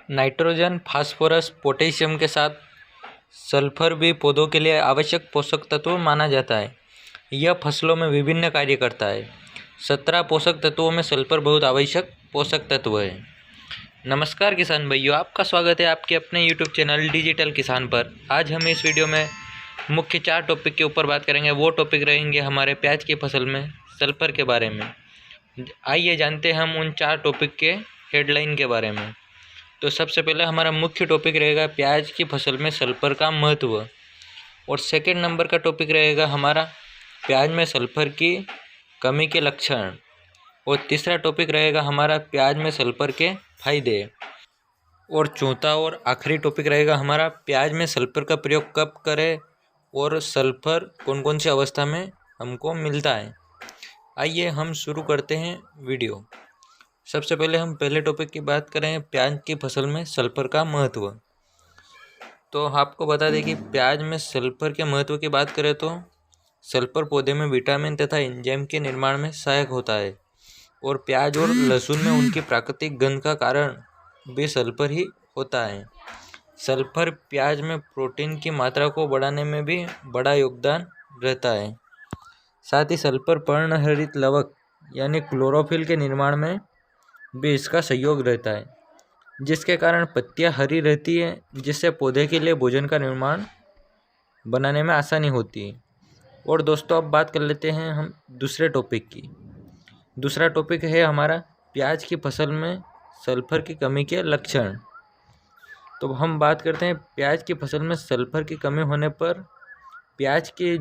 Nitrogen, phosphorus, potassium के साथ sulphur भी पौधों के लिए आवश्यक पोषक तत्व माना जाता है। यह फसलों में विभिन्न कार्य करता है। 17 पोषक तत्वों में सल्फर बहुत आवश्यक पोषक तत्व है। नमस्कार किसान भाइयों, आपका स्वागत है आपके अपने YouTube चैनल डिजिटल किसान पर। आज हम इस वीडियो में मुख्य 4 टॉपिक के ऊपर बात करेंगे। वो टॉपिक रहेंगे हमारे प्याज की फसल में सल्फर के बारे में। आइए जानते हैं हम उन 4 टॉपिक के हेडलाइन के बारे में। तो सबसे पहले हमारा मुख्य टॉपिक रहेगा प्याज की फसल में सल्फर का महत्व, और सेकंड नंबर का टॉपिक रहेगा हमारा प्याज में सल्फर की कमी के लक्षण, और तीसरा टॉपिक रहेगा हमारा प्याज में सल्फर के फायदे, और चौथा और आखिरी टॉपिक रहेगा हमारा प्याज में सल्फर का प्रयोग कब करें और सल्फर कौन कौन सी अवस्था में हमको मिलता है। आइए हम शुरू करते हैं वीडियो। सबसे पहले हम पहले टॉपिक की बात करें प्याज की फसल में सल्फर का महत्व। तो आपको बता दें कि प्याज में सल्फर के महत्व की बात करें तो सल्फर पौधे में विटामिन तथा एंजाइम के निर्माण में सहायक होता है, और प्याज और लहसुन में उनकी प्राकृतिक गंध का कारण भी सल्फर ही होता है। सल्फर प्याज में प्रोटीन की मात्रा को बढ़ाने में भी बड़ा योगदान रहता है। साथ ही सल्फर पर्णहरित लवक यानी क्लोरोफिल के निर्माण में भी इसका सहयोग रहता है, जिसके कारण पत्तियां हरी रहती है, जिससे पौधे के लिए भोजन का निर्माण बनाने में आसानी होती है। और दोस्तों अब बात कर लेते हैं हम दूसरे टॉपिक की। दूसरा टॉपिक है हमारा प्याज की फसल में सल्फर की कमी के लक्षण। तो हम बात करते हैं प्याज की फसल में सल्फर की कमी होने पर प्याज की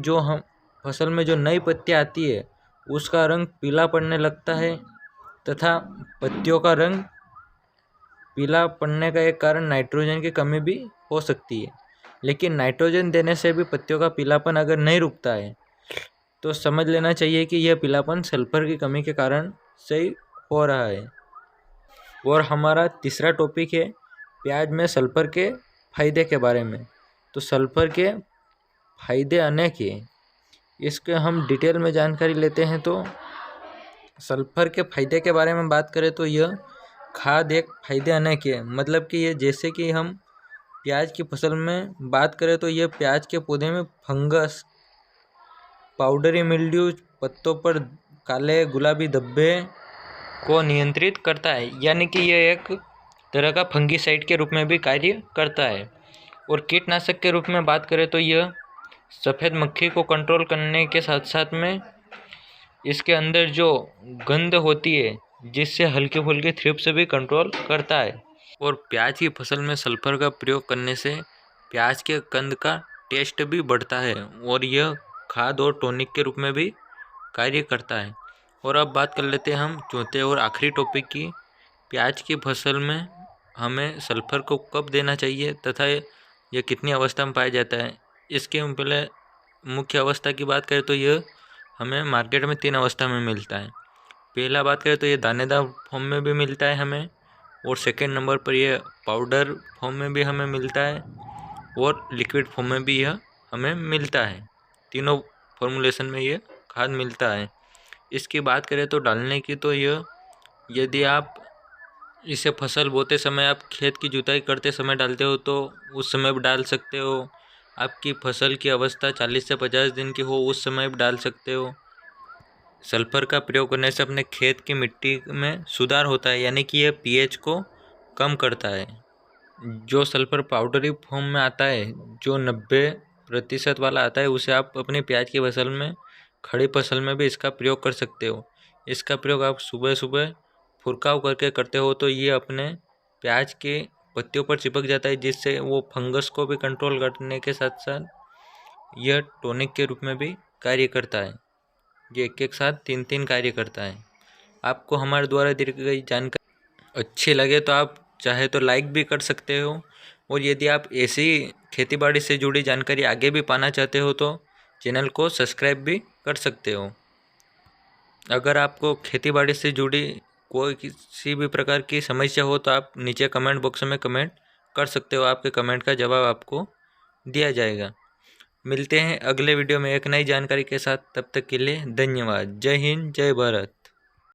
फसल में जो नई पत्तियां आती है उसका रंग पीला पड़ने लगता है, तथा पत्तियों का रंग पीला पड़ने का एक कारण नाइट्रोजन की कमी भी हो सकती है। लेकिन नाइट्रोजन देने से भी पत्तियों का पीलापन अगर नहीं रुकता है तो समझ लेना चाहिए कि यह पीलापन सल्फर की कमी के कारण से हो रहा है। और हमारा तीसरा टॉपिक है प्याज में सल्फर के फायदे के बारे में। तो सल्फर के फायदे अनेक हैं, इसके हम डिटेल में जानकारी लेते हैं। तो सल्फर के फायदे के बारे में बात करें तो यह खाद एक फायदे अनेक है, मतलब कि ये जैसे कि हम प्याज की फसल में बात करें तो यह प्याज के पौधे में फंगस, पाउडरी मिल्ड्यू, पत्तों पर काले गुलाबी धब्बे को नियंत्रित करता है, यानी कि यह एक तरह का फंगीसाइड के रूप में भी कार्य करता है। और कीटनाशक के रूप में बात करें तो यह सफ़ेद मक्खी को कंट्रोल करने के साथ साथ में इसके अंदर जो गंध होती है जिससे हल्की फुल्की थ्रिप्स भी कंट्रोल करता है। और प्याज की फसल में सल्फर का प्रयोग करने से प्याज के कंद का टेस्ट भी बढ़ता है, और यह खाद और टॉनिक के रूप में भी कार्य करता है। और अब बात कर लेते हैं हम चौथे और आखिरी टॉपिक की, प्याज की फसल में हमें सल्फर को कब देना चाहिए तथा यह कितनी अवस्था में पाया जाता है। इसके हम पहले मुख्य अवस्था की बात करें तो यह हमें मार्केट में 3 अवस्था में मिलता है। पहला बात करें तो ये दानेदार फॉर्म में भी मिलता है हमें, और सेकंड नंबर पर यह पाउडर फॉर्म में भी हमें मिलता है, और लिक्विड फॉर्म में भी यह हमें मिलता है। तीनों फॉर्मुलेशन में यह खाद मिलता है। इसकी बात करें तो डालने की, तो यह यदि आप इसे फसल बोते समय आप खेत की जुताई करते समय डालते हो तो उस समय भी डाल सकते हो। आपकी फसल की अवस्था 40 से 50 दिन की हो उस समय भी डाल सकते हो। सल्फर का प्रयोग करने से अपने खेत की मिट्टी में सुधार होता है, यानी कि यह पीएच को कम करता है। जो सल्फर पाउडरी फॉर्म में आता है, जो 90% वाला आता है, उसे आप अपनी प्याज की फसल में, खड़ी फसल में भी इसका प्रयोग कर सकते हो। इसका प्रयोग आप सुबह सुबह फुरकाव करके करते हो तो ये अपने प्याज के पत्तियों पर चिपक जाता है, जिससे वो फंगस को भी कंट्रोल करने के साथ साथ यह टॉनिक के रूप में भी कार्य करता है। ये एक साथ 3 कार्य करता है। आपको हमारे द्वारा दी गई जानकारी अच्छी लगे तो आप चाहे तो लाइक भी कर सकते हो, और यदि आप ऐसी खेतीबाड़ी से जुड़ी जानकारी आगे भी पाना चाहते हो तो चैनल को सब्सक्राइब भी कर सकते हो। अगर आपको खेतीबाड़ी से जुड़ी कोई किसी भी प्रकार की समस्या हो तो आप नीचे कमेंट बॉक्स में कमेंट कर सकते हो। आपके कमेंट का जवाब आपको दिया जाएगा। मिलते हैं अगले वीडियो में एक नई जानकारी के साथ। तब तक के लिए धन्यवाद। जय हिंद, जय भारत।